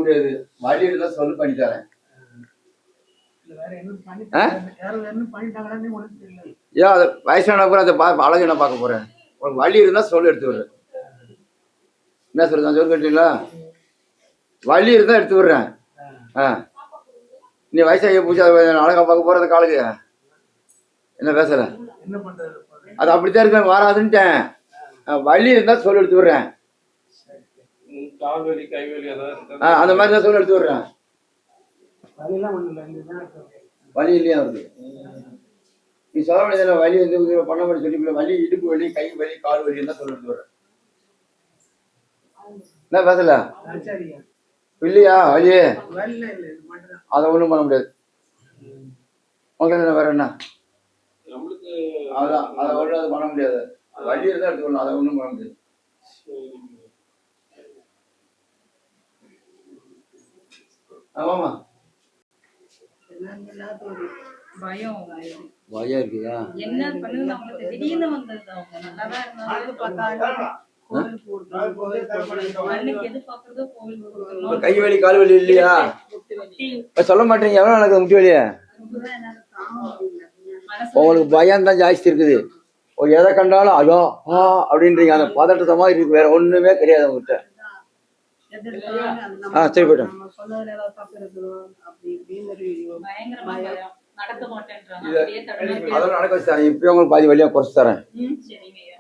முடியாது. வழி இருந்தா சொல்லு பண்ணி தரேன். ஏன் அது வயசான கூட அதை அழகு என்ன பார்க்க போறேன். உனக்கு வழி இருந்தா சொல்லு எடுத்து விடுறேன். என்ன சொல்றது நான் சொல்லு கேட்டீங்களா? வழி இருந்தா எடுத்து விடுறேன். நீ வயசாகி பூஜா அழகா பார்க்க போற அந்த காலுக்கு என்ன பேசுற? அது அப்படித்தான் இருக்க வராதுன்ட்டேன். வழி இருந்தா சொல்லு எடுத்து விடுறேன். அந்த மாதிரி தான் சொல்லு எடுத்து விடுறேன். வலி இல்லையா அவருக்கு? நீ சொல்ல வேண்டியதுல வலி வந்து பண்ண மாதிரி சொல்லி வலி இடுப்பு வலி கை வலி கால் வலி தான் சொல்ல எடுத்து விடுறேன். என்ன பேசல இல்லையா? வலி அதை ஒண்ணும் பண்ண முடியாது. உங்களுக்கு வேற என்ன? அதான் அதை ஒன்றும் அது பண்ண முடியாது. வலி இருந்தா எடுத்துக்கணும், அதை ஒன்றும் பண்ண முடியாது. ஆமாமா பயம் இருக்குதா? என்ன பண்ணுது நம்மளுக்கு திடீர்னு வந்தது. அவங்க நல்லாதான் இருந்தாலும் கை வலி கால் வலி இல்லையா? சொல்ல மாட்டீங்க. எவ்வளவு எனக்கு முட்டி வலிய? உங்களுக்கு பயம் தான் ஜாஸ்தி இருக்குது. ஒரு எதை கண்டாலும் அதோ அப்படின்றீங்க. அந்த பதட்டத்தை மாதிரி இருக்கு. வேற ஒண்ணுமே கிடையாது உங்ககிட்ட. சரி போயிட்டேன். அதெல்லாம் நடக்க வச்சு தரேன். இப்பயும் உங்களுக்கு பாதி வழியா குறைச்சு தரேன்.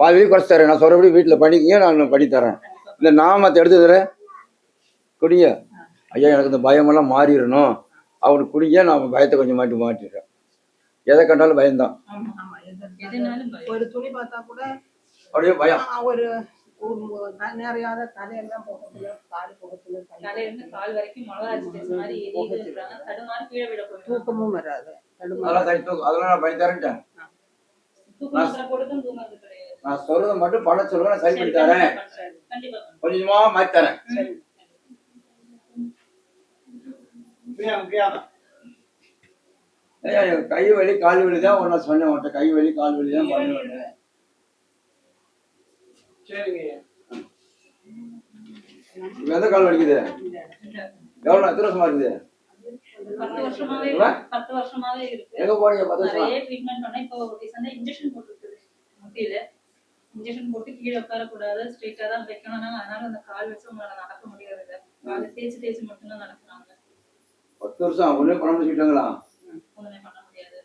பாதி வழி குறைச்சு தரேன். நான் சொல்றபடி வீட்டுல பண்ணிக்கிங்க, நான் பண்ணி தரேன். இந்த நாமத்தை எடுத்து தரேன். குடிங்க. ஐயா எனக்கு இந்த பயமெல்லாம் மாறிடணும். அவனுக்கு குடிங்க. நான் பயத்தை கொஞ்சம் மாட்டிடுறேன். எதை கண்டாலும் பயம்தான். ஒரு துணி பார்த்தா கூட அப்படியே பயம். ஒரு நிறையாத தலையெல்லாம் போகத்துல கால் போகத்துல தலையிலிருந்து கால் வரைக்கும் தூக்கமும் வராது. அதெல்லாம் பண்ணி தரேன். நான் சொல்றதை மட்டும் பண்ண சொல்லுவேன். சரி பண்ணி தரேன். கொஞ்சமா மாத்தி தரேன். கை வலி கால் வலி தான் ஒன்னா சொன்னேன். கை வலி கால் வலி தான் பண்ணுவேன். எந்த கால் வலிக்குது? எவ்வளவு எத்தனை வருஷமா இருக்குது? 10 வருஷமாவே இருக்கு. எங்க போறீங்க? 10 வருஷமா ட்ரீட்மெண்ட் பண்ணா இப்போ ரீசன்ட்டா இன்ஜெக்ஷன் போட்டுருக்குது. முட்டியில இன்ஜெக்ஷன் போட்டு கீழே உட்கார கூடாது, ஸ்ட்ரெயிட்டா தான் வைக்கணும். அதனால அந்த கால் வச்சு உங்களால நடக்க முடியாது. காலை தேய்ச்சி மட்டும்தான் நடக்கிறாங்க. 10 வருஷம் ஒண்ணே பண்ண முடிச்சுட்டாங்களா? ஒண்ணுமே பண்ண முடியாது.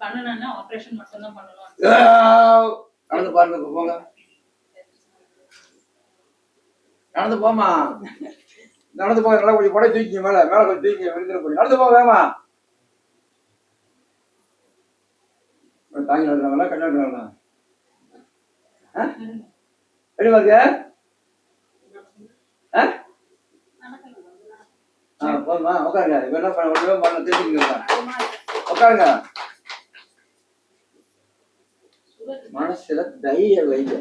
பண்ணணும்னா ஆபரேஷன் மட்டும் தான் பண்ணணும். நடந்து பாருங்க. போங்க, நடந்து போமா. நடந்து போங்க. நல்லா கொஞ்சம் படை தூக்கிங்க. மேல கொஞ்சம் தூக்கிங்க. விழுந்துட போய் நடந்து போக வேமா. தாங்கி நடக்கிறாங்களா? கண்ணா இருக்கிறாங்களா? எப்படி பாருங்க. போதுமா? உட்காருங்க. என்ன பண்ண தெரிஞ்சுக்கீங்க. உட்காருங்க. மனசுல தைரிய வைங்க.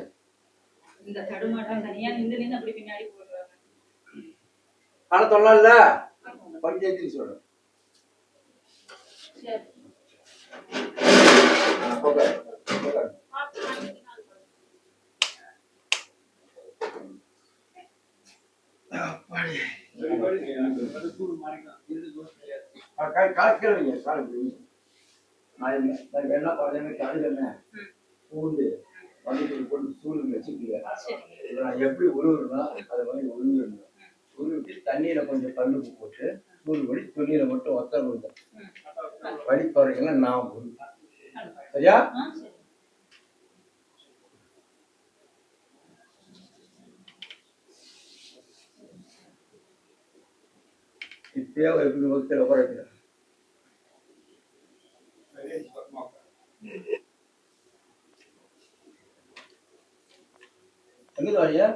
இந்த தடுமாட்டம் தனியா நின்னு அப்படி பின்னாடி போடுறாங்க. ஆனா சொல்லல பஞ்சேத்தி சொல்றேன். சரி ஓகே. அப்பாடி சூடு மாறிக்கலாம். காய்க்கிறீங்க காலைக்கு. நான் என்ன பண்ணேன்னு காலையில பூண்டு வண்டிக்கு போட்டு சூடு வச்சுக்கீங்க. நான் எப்படி உருவுறேன்னா அதை மாதிரி உருவிடணும். உருவிட்டு தண்ணீரை கொஞ்சம் கல்லுப்பு போட்டு சூடு பண்ணி துணியில மட்டும் ஒத்தர கொடுத்தேன். வழி குறைக்கலாம். நான் சரியா? இப்பயே எப்படி வகுத்துல குறைக்கிறேன். எங்க வாரியா?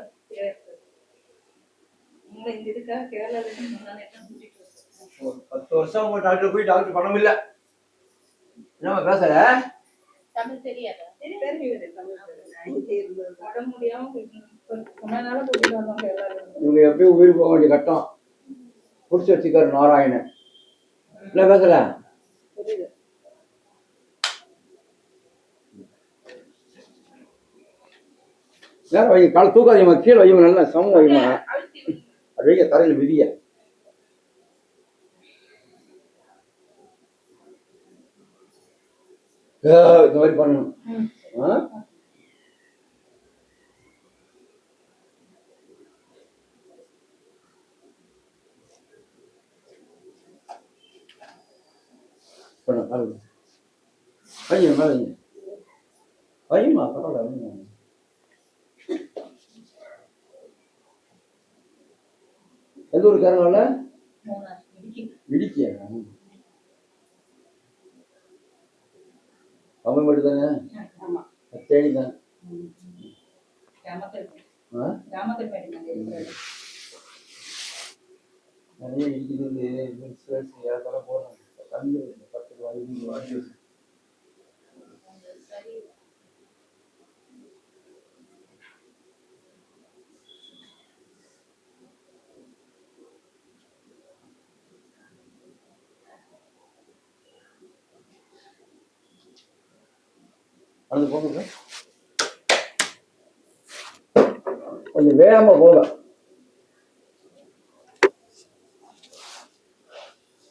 10 வருஷம் உங்க டாக்டர் போய் டாக்டர் பணம் இல்ல. என்ன பேசுற? தமிழ் தெரியாதா? இவங்க எப்பயும் உயிர் போக வேண்டிய கட்டம் புடிச்சு வச்சுக்காரு நாராயணன். என்ன பேசல? கால தூக்காதீங்க. கீழே வைங்க. நல்லா சமம் வைங்க. அது வைக்க தரையில் விதிய இந்த மாதிரி பண்ணணும். வைங்க மேலே வைமா பரவாயில்ல. எந்த ஒரு கேரளாவில் இடிக்கியா தமிழ் மட்டும் தானே தேடி தான் நிறைய இடிக்கிறது ஏறத்தால போடுறாங்க. தண்ணி 10 ரூபாய் 20 ரூபாய் அது போங்க, கொஞ்சம் வேகமா போங்க.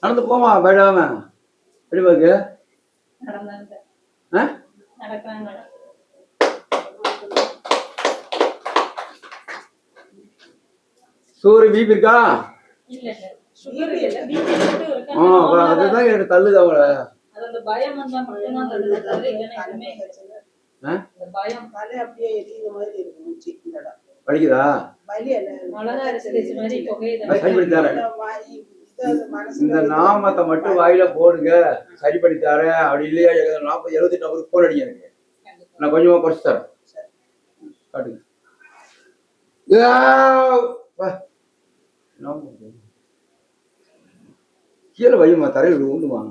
நடந்து போமா பயடாம வெளிப்பாக்கு சூரிய பிபி இருக்கா? அதுதான் எனக்கு தள்ளுது அவங்கள. வலிக்குதா? இந்த நாமத்தை மட்டும் வாயில போடுங்க, சரி பண்ணி தரேன். அப்படி இல்லையா 40 78 நம்பருக்கு போன் அடிங்க, எனக்கு நான் கொஞ்சமா குறைச்சு தரேன். காட்டுங்க. கீழே வையுமா, தரையில் ஊண்டுமா.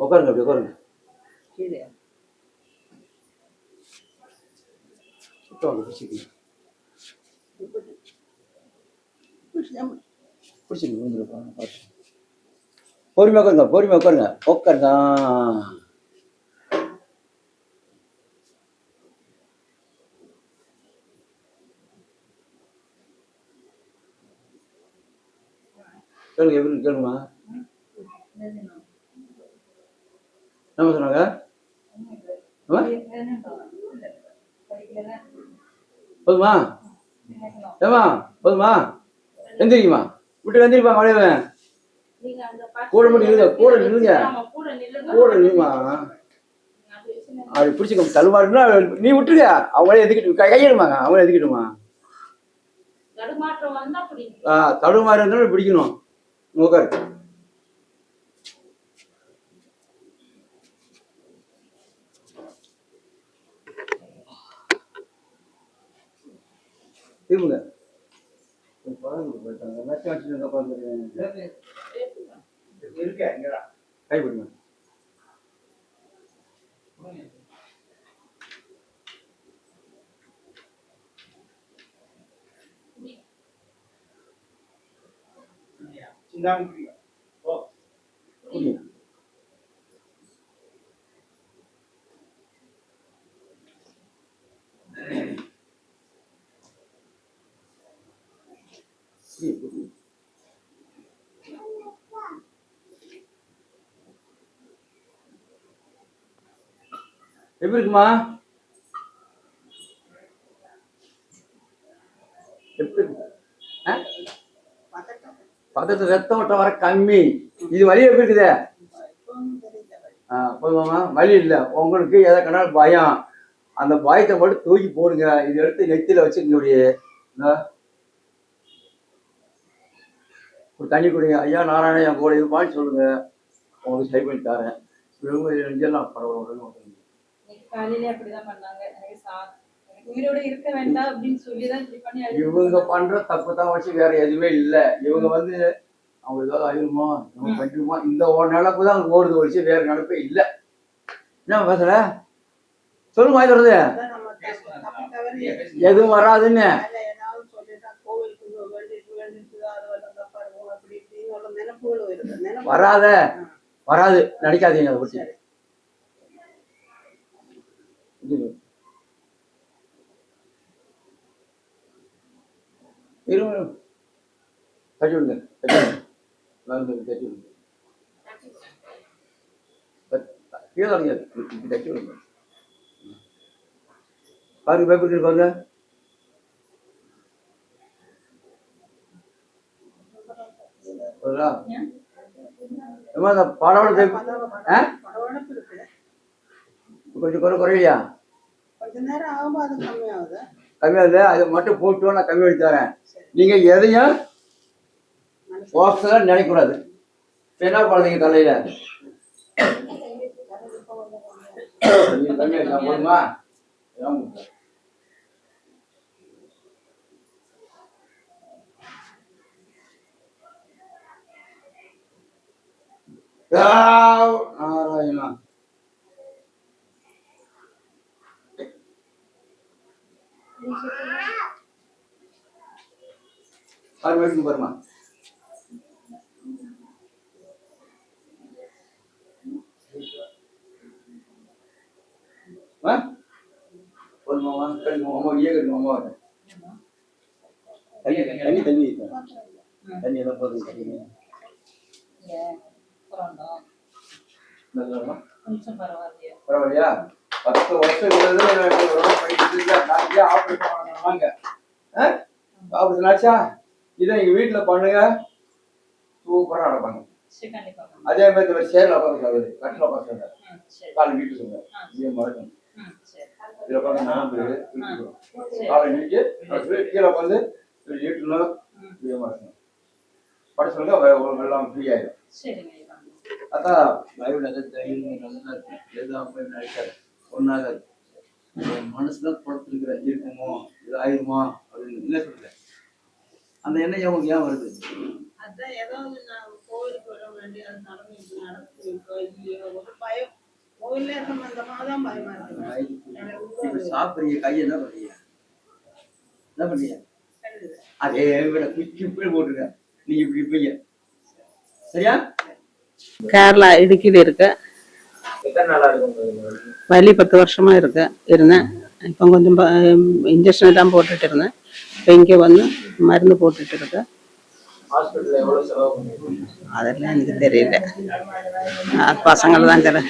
உட்காருங்க, அப்படி உட்காருங்க. பொறுமையா உட்காருங்க, பொறுமையா உட்காருங்க, உட்காருங்க. கேளுங்க, எப்படி கேளுமா. என்ன சொன்னாங்க? போதுமா? ஏமா போதுமா? எந்திரிக்குமா, விட்டு எந்திரிப்பா. மழையவன் கூட மட்டும் நில்லுங்க, கூட நில்லுங்க, கூட நில்லுமா. அப்படி பிடிச்சிக்க தள்ளுமாறுனா நீ விட்டுருங்க. அவங்களே எதுக்கிட்டு கையெழுமாங்க, அவங்களே எதுக்கிட்டுமா. தடுமாறு இருந்தாலும் பிடிக்கணும். உட்காரு. திரும்புங்க. கை போடுங்க. எப்படி இருக்குமா? எப்படி பதத்து ரத்தம் ஓட்டம் வர கம்மி. இது வலி எப்படி இருக்குது? போதுமாமா? வலி இல்லை உங்களுக்கு. எதை கண்டாலும் பயம். அந்த பயத்தை மட்டும் தூக்கி போடுங்க. இது எடுத்து நெத்தியில வச்சுக்கக்கூடிய ஒரு தண்ணி குடிங்க. ஐயா நாராயண என் கூட இருப்பான்னு சொல்லுங்க, உங்களுக்கு சரி பண்ணி தரேன். நெஞ்செல்லாம் பரவாயில்ல. இவங்க பண்ற தப்பு தான் வச்சு வேற எதுவுமே இல்லை. இவங்க வந்து அவங்க ஏதாவது ஆயிருமோ நம்ம பண்ணிடுமோ இந்த நினப்பு தான் ஓடுது வச்சு வேற நினப்பே இல்லை. என்ன பேசுற சொல்லுங்க, வாய் தருது எதுவும் வராதுன்னு. வராத வராது நினைக்காதீங்க. அதை பற்றி இருங்க, தட்டி விடுங்க, தட்டி விடுங்க, தட்டி விடுங்க. கீழே வரீங்க, தட்டி விடுங்க. பாருங்க, பயப்பட்டு பாருங்க. பாடோட கொஞ்சம் குறையிலையா? கம்மியாகுது. அதை மட்டும் போட்டு நான் கம்மி பண்ணி தரேன். நீங்க எதையும் நினைக்கூடாது. என்ன குழந்தைங்க தலையில போதுமா? நாராயணா பாருமா. தண்ணி எல்லாம் போதும். பரவாயில்லையா? 10 வருஷம் ஆப்ரேஷன். இதை நீங்க வீட்டுல பண்ணுங்க, சூப்பரா நடப்பாங்க. அதே மாதிரி சேர்ல உட்காந்து கட்டில உட்காந்து காலை நீட்டு சொல்லுங்க. இதே மறக்கணும். இதுல உட்காந்து காலை நீட்டு கீழே உட்காந்து நீட்டணும். இதே மறக்கணும். பட சொல்லுங்க, எல்லாம் ஃப்ரீ ஆயிடும். அதான் நினைக்காது ஒன்னாக மனசுதான் குழப்பிருக்கிற இருக்குமோ இது ஆயிருமோ அப்படின்னு என்ன சொல்றேன். அந்த எண்ணம் ஏன் ஏன் வருது? சாப்பிடுறீங்க, கையை என்ன பண்றீங்க? என்ன பண்றீங்க? அதே விட குச்சி இப்படி போட்டுருக்க. நீங்க இப்படி இருப்பீங்க, சரியா? கேரளா இடுக்கில இருக்கு. வலி 10 வருஷமா இருக்கு. இருந்தேன். இப்போ கொஞ்சம் இன்ஜெக்ஷன் எல்லாம் போட்டுட்டு இருந்தேன். இப்போ இங்கே வந்து மருந்து போட்டுட்டு இருக்கேன். அதெல்லாம் எனக்கு தெரியல, பசங்களை தான் தெரியல.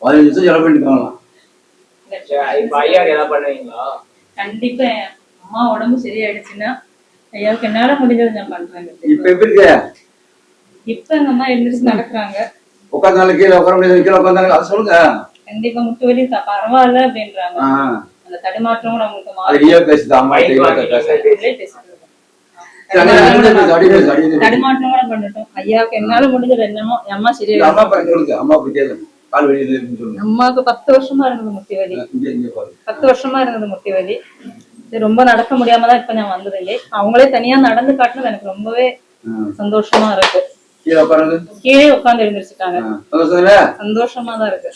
15 நிமிஷம் செலவு பண்ணிக்கலாம். கண்டிப்பா அம்மா உடம்பு சரியாயிடுச்சுன்னா ஐயாவுக்கு என்னால முடிஞ்சது நான் பண்றேன். இப்ப எப்படி இருக்கு? இப்ப எங்க அம்மா எழுந்திரிச்சு நடக்கிறாங்க. உட்காந்தாலும் கீழே உட்கார முடியாது, கீழே உட்காந்தாலும் அதை சொல்லுங்க. கண்டிப்பா முட்டு வலி பரவாயில்ல அப்படின்றாங்க. அந்த தடுமாற்றம் கூட அவங்களுக்கு தடுமாற்றம் கூட பண்ணட்டும். ஐயாவுக்கு என்னால முடிஞ்சது என்னமோ அம்மா சரியா. அம்மாவுக்கு 10 வருஷமா இருந்தது முட்டி வலி. 10 வருஷமா இருந்தது முட்டி வலி. ரொம்ப நடக்க முடியாமதான் இப்ப நான் வந்ததில்லை. அவங்களே தனியா நடந்து காட்டுறது எனக்கு ரொம்பவே சந்தோஷமா இருக்கு. கீழே உட்காந்து எழுந்திரிச்சுட்டாங்க. சந்தோஷமா தான் இருக்கு.